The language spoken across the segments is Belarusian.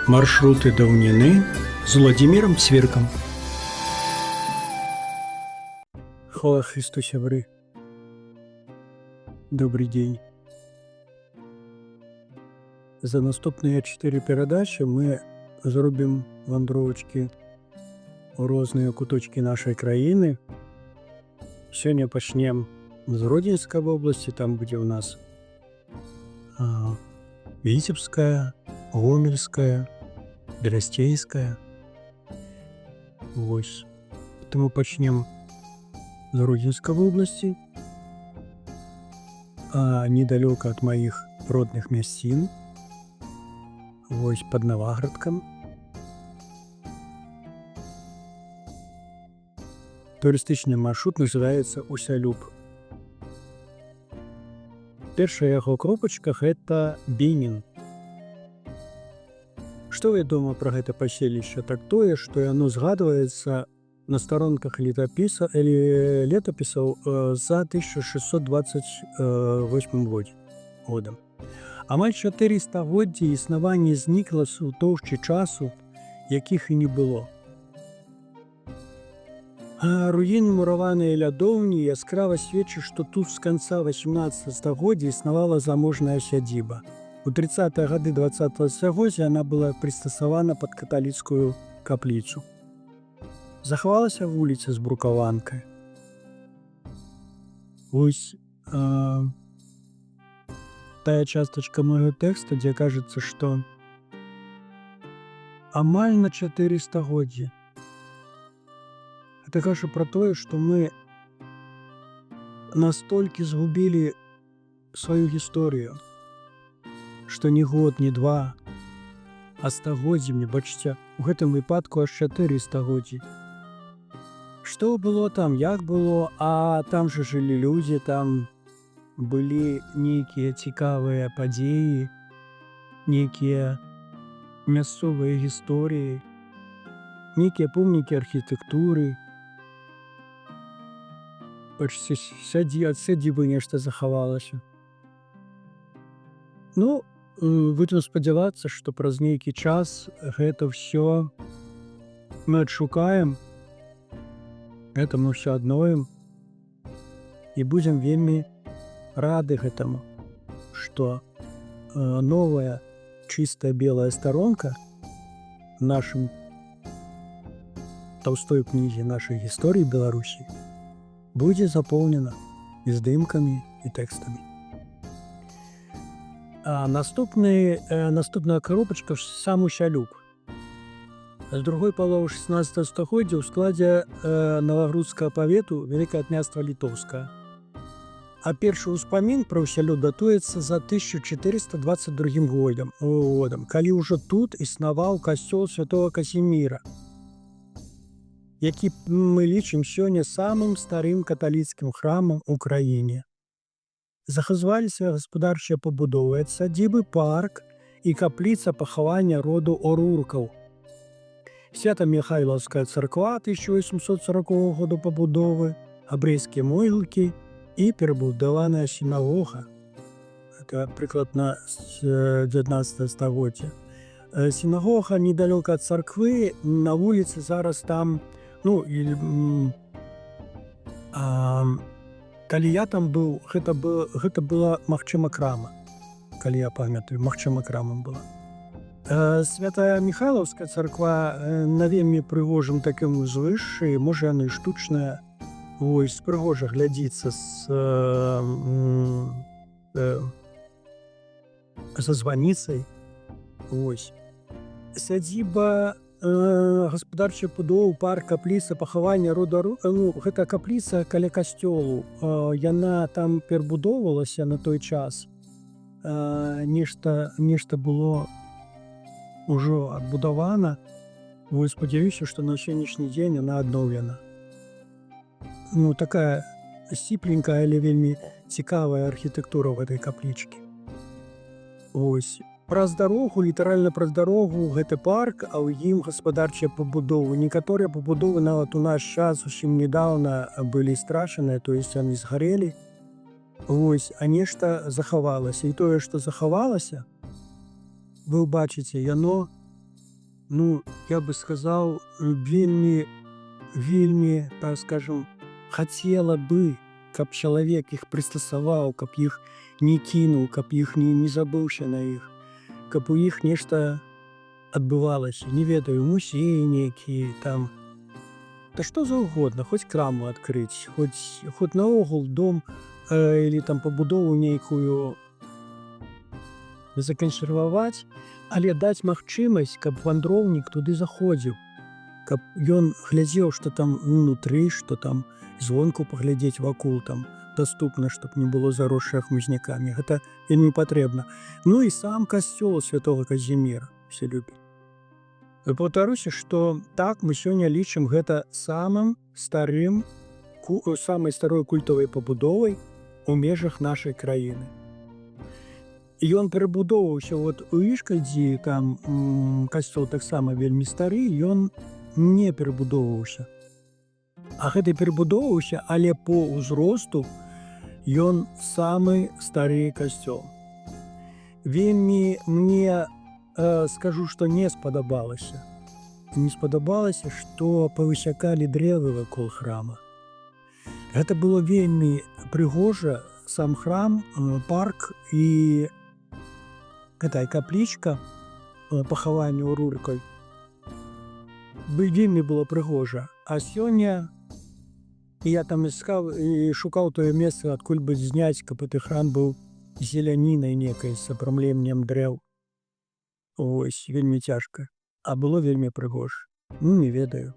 Маршруты даўніны з Уладзімірам Цвіркам. Хвала Христу, сябры. Добрый дзень. За наступныя 4 перадачы мы зробім вандровачкі у розныя куточкі нашай краіны. Сёння пачнем з Гродзенскай вобласці, там будзе ў нас Віцебская, Гомельская, Берасцейская. Вось. Таму пачнем з Гродзенскай вобласці, недалёка ад маіх родных мясцін. Вось пад Наваградкам. Турыстычны маршрут называецца Усялюб. Першая яго кропачка – гэта Бенін. Што вядома пра гэта паселішча? Так тое, што яно згадваецца на старонках летапісаў за 1628 годам. Амаль 4 стагоддзі існавання знікла ў тоўшчы часу, якіх і не было. Руіны мураваныя лядоўні яскрава сведчаць, што тут з канца 18 стагоддзя існавала заможная сядзіба. У 30-е гады 20-го стагоддзя яна была прыстасавана пад каталіцкую капліцу. Захавалася вуліца з брукаванкай. Вось тая частачка майго тэкста, дзе кажацца, што амаль на 4 стагоддзі. Гэта кажа пра тое, што мы настолькі згубілі сваю гісторыю, што не год, не два, а стагоддзямі, бачыце, у гэтым выпадку аж 4 стагоддзі. Што было там, як было, а там жа жылі людзі, там былі нейкія цікавыя падзеі, нейкія мясцовыя гісторыі, нейкія помнікі архітэктуры. Бачыце, ад сядзібы нешта захавалася. Ну, будзем спадзявацца, што праз нейкі час гэта ўсё мы адшукаем, гэта мы ўсё адновім і будзем вельмі рады гэтаму, што новая чыстая белая старонка нашым таўстой кнізе нашай гісторыі Беларусі будзе запоўнена і здымкамі, і тэкстамі. Наступная коробачка сам Усялюб. З другой паловы 16 стагоддзя ў складзе Навагрудскага павету Вялікае княства Літоўскае. А першы ўспамін пра Усялюб датуецца за 1422 годам, калі ўжо тут існаваў касцёл святого Казіміра, які мы лічым сёння самым старым каталіцкім храмам у краіне. Захазваліся гаспадарчыя пабудовы ад сядзібы, парк і капліца пахавання роду Оруркаў. Свята-Міхайлаўская царква 1840 году пабудовы, абрэйскія могілкі і перабудаваная сінагога. Это прыкладна з 19 стагоддзя. Сінагога недалёка ад царквы, на вуліцы зараз там, калі я там быў, гэта была, магчыма, крама. Калі я памятаю, магчыма, крама была. Святая Міхайлаўская царква на вельмі прыгожым такім узвышшы, можа, яна і штучная, вось, прыгожа глядзіцца за званіцай. Вось. Сядзіба, гаспадарчая пабудова, парк, капліца пахавання роду Оруркаў. Гэта капліца каля касцёлу. Яна там перабудоўвалася на той час. Нешта было ўжо адбудавана. Вось, спадзяюся, што на сённяшні дзень яна адноўлена. Такая сціпленькая, але вельмі цікавая архітэктура ў гэтай каплічкі. Вось. Праз дарогу, літаральна праз дарогу, гэты парк, а ў ім гаспадарчыя пабудовы. Некаторыя пабудовы нават у наш час зусім нядаўна былі страчаныя, то есть яны згарэлі. Вось, а нешта захавалася. І тое, што захавалася, вы ўбачыце, яно, ну, я бы сказаў, вельмі, так скажем, хацела бы, каб чалавек іх прыстасаваў, каб іх не кінуў, каб іх не забыўся на іх, каб у іх нешта адбывалася, не ведаю, музеі нейкія там, да што заўгодна, хоць краму адкрыць, хоць наогул дом или там пабудову нейкую закансерваваць, але даць магчымасць, каб вандроўнік туды заходзіў, каб ён глядзеў, што там унутры, што там звонку паглядзець вакол там даступна, чтоб не было заросшае хмызнякамі. Гэта вельмі патрэбна. Ну і сам касцёл святого Казіміра все любяць. Паўтаруся, што так мы сёння лічым гэта самай старой культавай пабудовай у межах нашай краіны. Ён перабудоўваўся у Ішкальдзі, там касцёл таксама вельмі стары, ён не перабудоўваўся. А гэты перабудоўваўся, але по ўзросту ён самы стары касцёл. Вельмі мне скажу, што не спадабалася. Не спадабалася, што павысякалі дрэвы вакол храма. Гэта было вельмі прыгожа, сам храм, парк і гэтая каплічка пахавання ў Рурыкой. Вельмі было прыгожа. А сёння я там іскаў і шукаў тое месца, адкуль бы зняць, каб гэты храм быў зелянінай некай з абрамленнем дрэў. Ось, вельмі цяжка. А было вельмі прыгожа. Ну, не ведаю.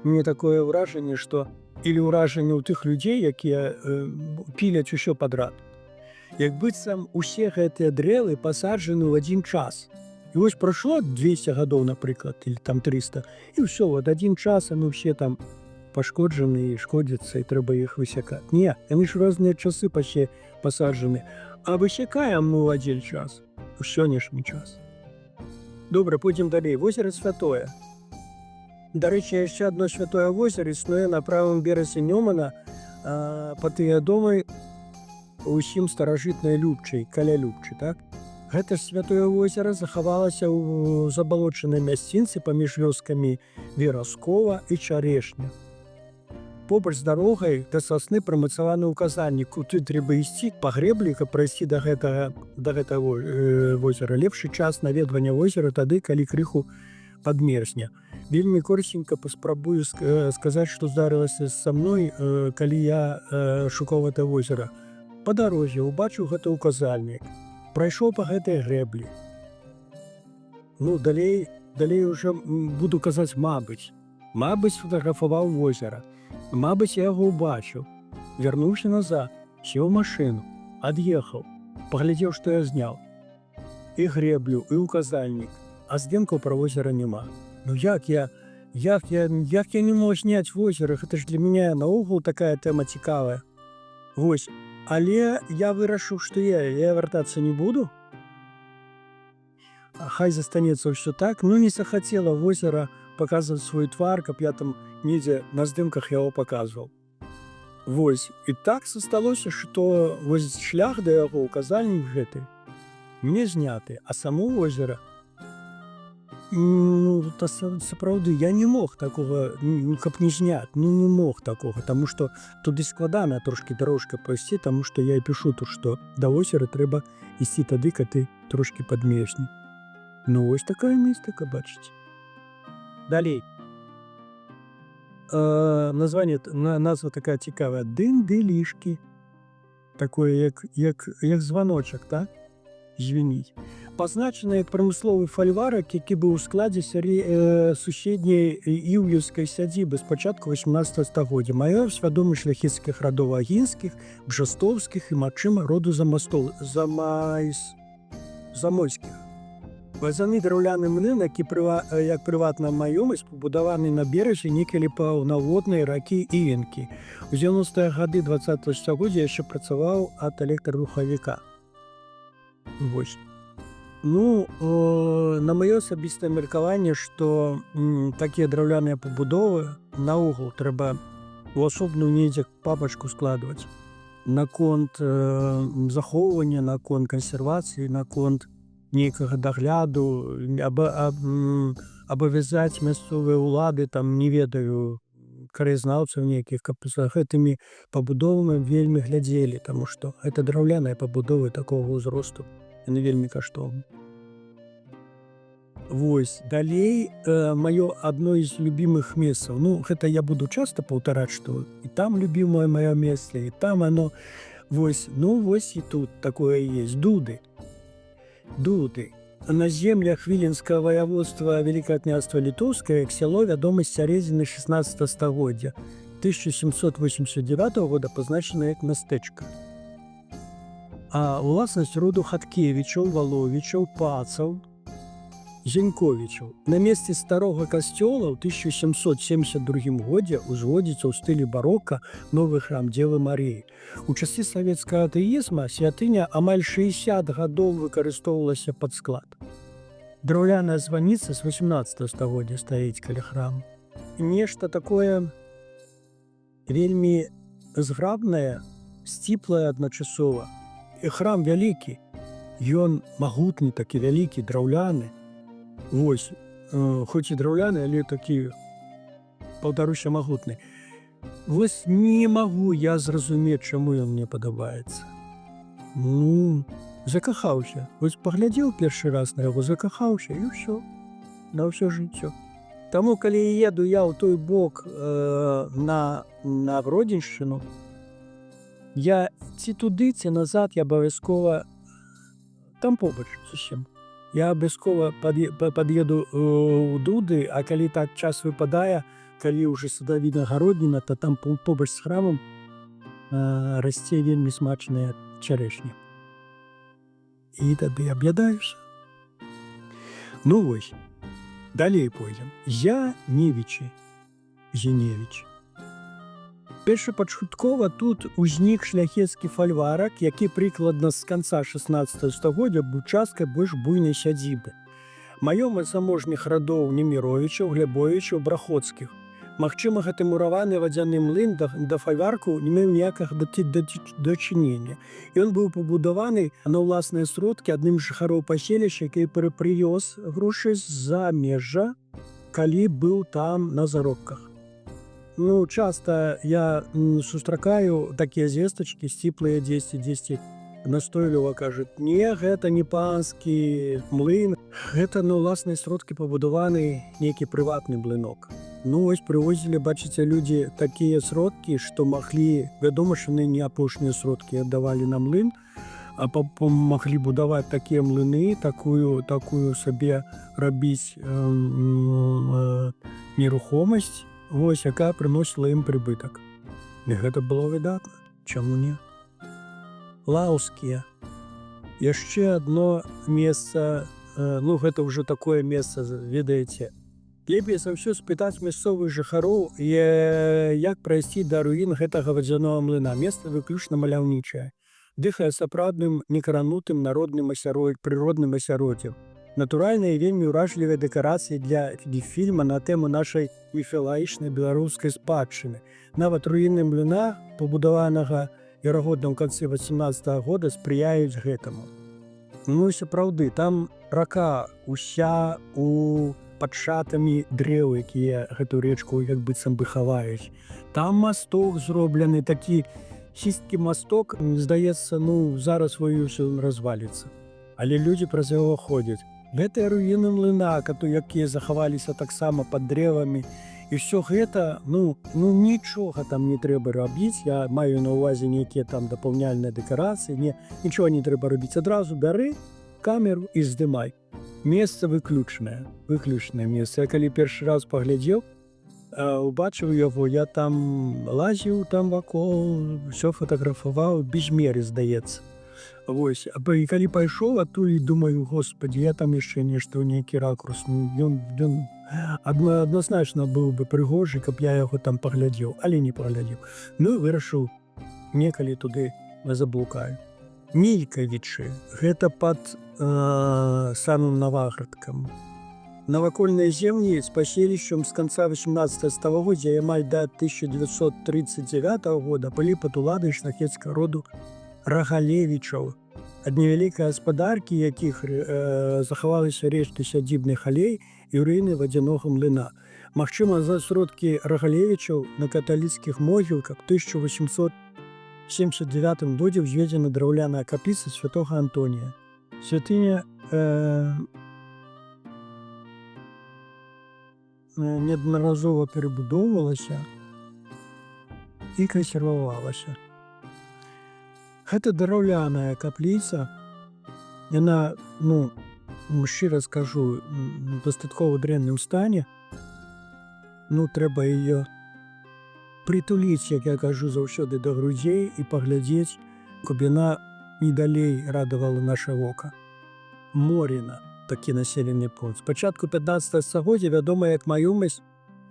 Мне такое ўражанне, што или ўражанне ў тых людзей, якія піляць усё падрад. Як быццам усе гэтыя дрэвы пасаджаны ў адзін час. І вось прайшло 200 гадоў, напрыклад, или там 300, і ўсё, вот адзін час, а мы ўсе там пашкоджаны і шкодзяцца, і трэба іх высякаць. Не, яны ж розныя часы пасаджаны. А высякаем мы ў адзін час, у сённяшні час. Добра, пойдзем далей. Возера Святое. Дарэчы, яшчэ адно святое возера існуе на правым беразе Нёмана па тыя домы усім старажытнай Любчай, каля Любчы, так? Гэта ж святое возера захавалася ў забалочанай мясцінцы паміж вёскамі Вераскова і Чарэшня. Побач з дарогай да сасны прымацаваны ўказальнік, куды трэба ісці па грэблі, каб прайсці да гэтага возера. Лепшы час наведвання возера тады, калі крыху падмерзне. Вельмі коротенька паспрабую сказаць, што здарылася са мной, калі я шукаў гэта возера. Па дарозе убачыў гэты ўказальнік, прайшоў па гэтай грэблі. Ну, далей уже буду казаць, мабыць, сфотаграфаваў возера. Мабыць, я яго ўбачыў, вярнуўся назад, сеў машыну, ад'ехаў, паглядзеў, што я зняў. І грэблю, і ўказальнік, а здымкаў пра возера няма. Ну як я не мог зняць возера, гэта ж для мяне наогул такая тэма цікавая. Вось, але я вырашыў, што я вяртацца не буду. Хай застанецца ўсё так, ну не захацела возера паказваць свой твар, каб я там недзе на здымках яго паказваў. Вось, і так засталося, што вось шлях да яго, указальнік гэты, не зняты, а само возера, ну, сапраўды, я не мог такога, каб не зняць, не мог такога, таму што туды складана трошкі дарожка прайсці, таму што я і пішу тут, што да возера трэба ісці тады, калі ты трошкі падмерзне. Ну, вось такая містыка, бачыце. Далей. Назва такая цікавая. Дын-ды-лішкі. Такое, як званочак, так? Звініць. Пазначана як прамысловы фальварак, які быў у складзе суседняй іўеўскай сядзібы з пачатку 18 стагоддзя. Маёр свядомы шляхецкіх радоў агінскіх, бжастовскіх і, магчыма, роду замойскіх. Вазаны драўляны млын, як прыватная маёмасць, пабудаваны на беразе некалі паўнаводнай ракі Іенкі. У 90-е гады 20 стагоддзя яшчэ працаваў ад электрарухавіка. Вось. Ну, на маё асабістае меркаванне, што такія драўляныя пабудовы наогул трэба у асобную недзе папачку складваць. Наконт захоўвання, наконт кансервацыі, наконт нейкага дагляду, абавязаць мясцовыя ўлады, там не ведаю, краязнаўцаў нейкіх, каб за гэтымі пабудовамі вельмі глядзелі, таму што гэта драўляныя пабудовы такога ўзросту, яны вельмі каштоўны. Вось, далей маё адно з любімых месцаў. Ну, гэта я буду часта паўтараць, што і там любімае маё месца, і там оно. Вось, ну, вось і тут такое есть. Дуды. Дуды. На землях Віленскага ваяводства Великае княства Літоўскае, як сяло, вядома з сярэдзіны 16 стагоддзя. 1789 года пазначана як мястэчка. А ўласнасць роду Хаткевічаў, Валовічаў, Пацаў, Зеньковічаў. На месцы старога касцёла ў 1772 годзе узводзіцца ў стылі барока новы храм Дзевы Марыі. У часы савецкага атэізма святыня амаль 60 гадоў выкарыстоўвалася пад склад. Драўляная званіца з 18 стагоддзя стаіць каля храму. Нешта такое вельмі зграбнае, сціплае адначасова. І храм вялікі, ён магутны, такі вялікі, драўляны. Вось, хоць і драўляны, але такі, паўтаруся, магутны. Вось не магу я зразумець, чаму ён мне падабаецца. Ну, закахаўся. Вось паглядзеў першы раз на яго, закахаўся, і ўсё, на ўсё жыццё. Таму, калі еду я ў той бок на Гродзеншчыну, я ці туды, ці назад, я абавязкова там побач зусім. Я абавязкова пад'еду ў Дуды, а калі так час выпадае, калі ўжо садавіна гародніна, то там побач з храмам расце вельмі смачныя чарэшні. І тады аб'ядаюся. Ну вось, далей пойдзем. Яневічы. Зіневіч. Першапачаткова тут узнік шляхецкі фальварак, які прыкладна з канца 16 стагоддзя быў часткай больш буйнай сядзібы. Маёмасць заможных радоў Неміровічаў, Глебовічаў, Брахоцкіх. Магчыма, гэты мураваны вадзяны млын да фальварку не меў ніякага дачынення. Ён быў пабудаваны на ўласныя сродкі адным з жыхароў паселішча, які прывёз грошы з-за межа, калі быў там на заробках. Ну, часта я сустракаю такія звестачкі, сціплыя дзесьці настойліва кажуць: не, гэта не панскі млын, гэта на ўласныя сродкі пабудаваны нейкі прыватны млынок. Ну, вось прывозілі, бачыце, людзі такія сродкі, што маглі, вядома, што яны не апошнія сродкі аддавалі на млын, а маглі будаваць такія млыны, такую сабе рабіць нерухомасць, вось, якая прыносіла ім прыбытак. І гэта было выдатна. Чаму не? Лаўскія. Яшчэ адно месца, ну, гэта ўжо такое месца, ведаеце. Лепей за ўсё спытаць мясцовых жыхароў, як прайсці да руін гэтага вадзянога млына. Месца выключна маляўнічае. Дыхае сапраўдным некранутым народным прыродным асяроддзем. Натуральныя і вельмі ўражлівыя дэкарацыі для фільма на тэму нашай міфалагічнай беларускай спадчыны. Нават руіны млына, пабудаванага верагодна ў канцы 18-го года, спрыяюць гэтаму. Ну і сапраўды, там рака уся у падшатамі дрэў, якія гэту рэчку як быццам бы хаваюць. Там масток зроблены, такі сісткі масток, здаецца, ну, зараз ўсё разваліцца. Але людзі праз яго ходзяць. Гэтыя руіны млына, якія захаваліся таксама пад дрэвамі. І ўсё гэта, ну, нічога там не трэба рабіць. Я маю на ўвазе нейкія там дапаўняльныя дэкарацыі. Нічога не трэба рабіць. Адразу бяры камеру і здымай. Месца выключнае месца. Я калі першы раз паглядзеў, убачыў яго, я там лазіў там вакол, ўсё фатаграфаваў, без меры, здаецца. Вось, і калі пайшоў адтуль, думаю, господі, я там яшчэ нешта ў нейкі ракурс. Ён адназначна быў бы прыгожы, каб я яго там паглядзеў, але не паглядзеў. Ну, вырашыў, некалі туды заблукаю. Мількавічы, гэта пад самым Наваградкам. Навакольныя землі з паселішчам з канца 18 стагоддзя і амаль да 1939 года былі пад уладай шляхецкага роду Рагалевічаў. ад невялікай гаспадаркі, якіх захаваліся рэшткі сядзібных алей і руіны вадзянога млына. Магчыма, за сродкі Рагалевічаў на каталіцкіх могілках 1879 годзе ўзведзена драўляная капліца святога Антонія. Святыня неаднаразова перабудоўвалася і кансервавалася. Гэта драўляная капліца, яна, шчыра скажу, дастаткова дрэнным стане. Трэба яе прытуліць, як я кажу заўсёды, да грудзей і паглядзець, каб яна і далей радавала наша вока. Моріна, такі населены пункт. Спачатку 15 стагоддзя вядома як маёмасць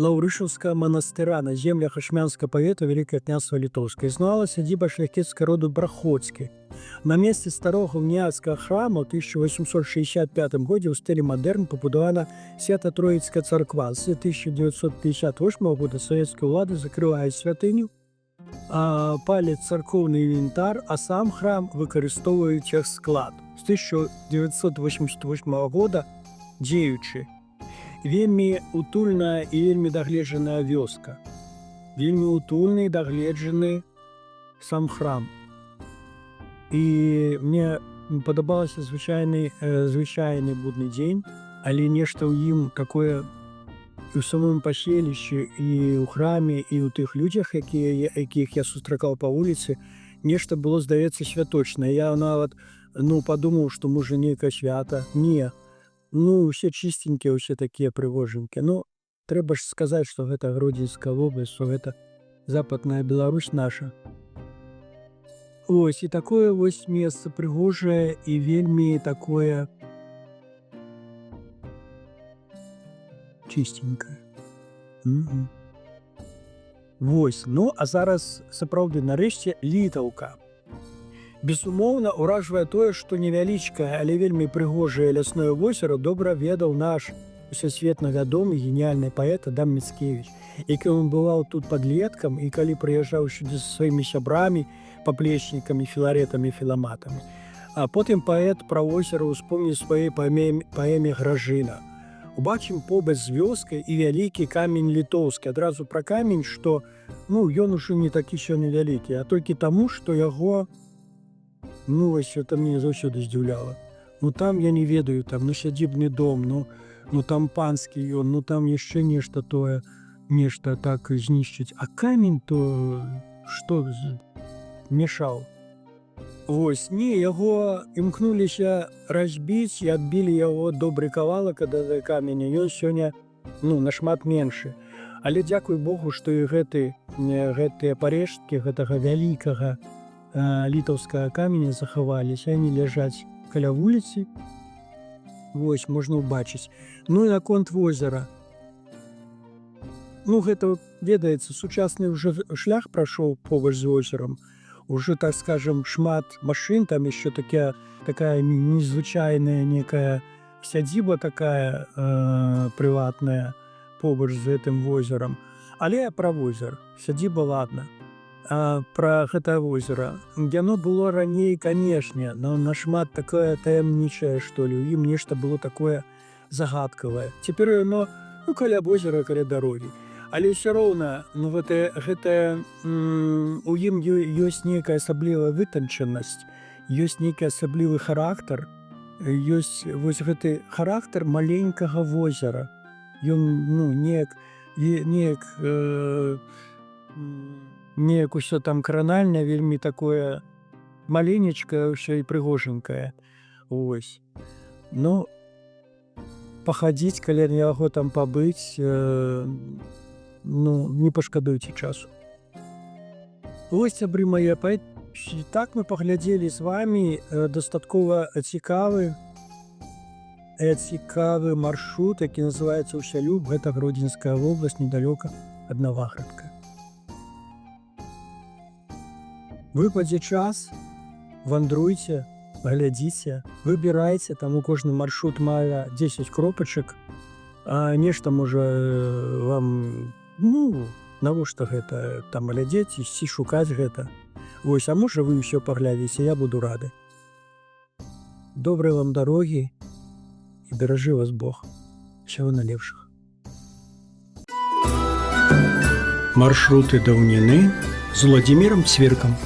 Лаўрышаўскага манастыра на землях Ашмянскага павета Вялікае княства Літоўскае. Існавала сядзіба шляхецкага роду Брахоцкі. На месцы старога уніяцкага храма ў 1865 годзе ў стылі мадэрн пабудавана Свята-Троіцкая царква. З 1958 года савецкія ўлады закрываюць святыню, паляць царкоўны інвентар, а сам храм выкарыстоўваюць як склад. З 1988 года дзеючы. Вельмі утульная і вельмі дагледжаная вёска. Вельмі утульны і дагледжаны сам храм. І мне падабалася звычайны будны дзень, але нешта ў ім такое і ў самым паселішчы, і ў храме, і ў тых людзях, якіх я сустракаў па вуліцы, нешта было, здаецца, святочнае. Я нават падумаў, што можа нейкае свята. Не. Усе чыстенькія, усе такія прыгожанькі. Трэба ж сказаць, што гэта Гродзенская вобласць, што гэта западная Беларусь наша. І такое месца прыгожае і вельмі такое чыстенькае. А зараз сапраўды нарэшце Літаўка. Безумоўна, уражвае тое, што невялічкае, але вельмі прыгожае лясное возера добра ведаў наш усесветна вядомы геніяльны паэт Адам Міцкевіч, які ён бываў тут падлеткам і калі прыязджаў сюды са сваімі сябрамі, паплечнікамі, філаретамі, філаматамі. А потым паэт пра возера ўспомніў сваёй паэме «Гражына». Убачым побач з вёскай і вялікі камень літоўскі. Адразу пра камень, што ён ужо не такі сёння вялікі, а толькі таму, што яго это мне заўсёды здзіўляла. Там я не ведаю, там сядзібны дом, там панскі ён, там яшчэ нешта тое, нешта так знішчыць. А камень то што мешаў? Яго імкнуліся разбіць і адбілі яго добры кавалак ад каменя. Ён сёння нашмат меншы. Але дзякуй Богу, што і гэтыя парэшткі гэтага вялікага літаўскага каменя захаваліся, яны ляжаць каля вуліцы. Можна ўбачыць. І наконт возера. Гэта, ведаецца, сучасны ўжо шлях прайшоў побач з возерам. Ужо, так скажем, шмат машын, там яшчэ такая незвычайная некая сядзіба такая прыватная побач з гэтым возерам. Але пра возер. Сядзіба, ладно. Пра гэта возера. Яно было раней, канешне, нашмат такое таямнічае, што ли. У ім нешта было такое загадкавае. Цяпер яно каля возера, каля дарогі. Але ўсё роўна, у ім ёсць нейкая асаблівая вытанчанасць, ёсць нейкі асаблівы характар, ёсць гэты характар маленькага возера. Ён неяк усё там кранальна, вельмі такое маленечкае, ўсё і прыгожанькае. Пахадзіць, каля яго там пабыць, не пашкадуйце часу. Сябры мае, так мы паглядзелі з вамі дастаткова цікавы маршрут, які называецца Усялюб. Гэта Гродзенская вобласць, недалёка ад Наваградка. Выпадзе час, вандруйце, глядзіце, выбірайце, там у кожны маршрут мае 10 кропачак, а нешта можа вам, навошта гэта там глядзець, ісці шукаць гэта. А можа вы ўсё паглядзіце, я буду рады. Доброй вам дороги и бережи вас Бог. Всего наилепшего. Маршруты даўніны з Владимиром Цвіркам.